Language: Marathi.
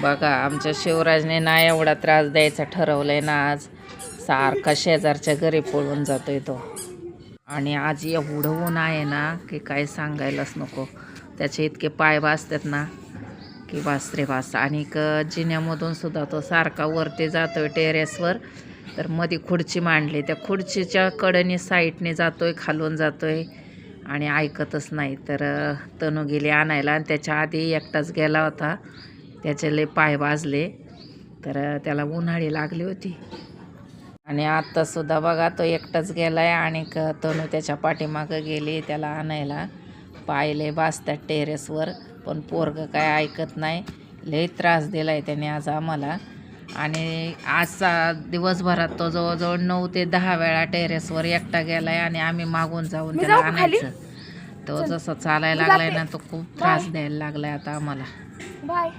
बघा आमच्या शिवराजने ना एवढा त्रास द्यायचा ठरवलंय ना, आज सारखा शेजारच्या घरी पळून जातोय तो. आणि आज एवढं ऊन आहे ना की काय सांगायलाच नको. त्याचे इतके पाय भासतात ना की बास रे बास. आणि जिन्यामधून सुद्धा तो सारखा वरती जातोय टेरेसवर. तर मध्ये खुर्ची मांडली, त्या खुर्चीच्या कडेने साईडने जातोय, खालून जातोय आणि ऐकतच नाही. तर तनू गेली आणायला आणि त्याच्या आधी एकटाच गेला होता. त्याचे लय पाय भाजले, तर त्याला उन्हाळी लागली होती. आणि आत्तासुद्धा बघा तो एकटाच गेला आहे आणि तनू त्याच्या पाठीमागं गेली त्याला आणायला. पाय लय भाजतात टेरेसवर, पण पोरगं काय ऐकत नाही. लय त्रास दिला आहे त्याने आज आम्हाला. आणि आज दिवसभरात तो जवळजवळ 9 ते 10 वेळा टेरेसवर एकटा गेला आहे आणि आम्ही मागून जाऊन त्याला आणायचं. तो जसं चालायला लागलाय ना, तो खूप त्रास द्यायला लागलाय आता आम्हाला. बाय.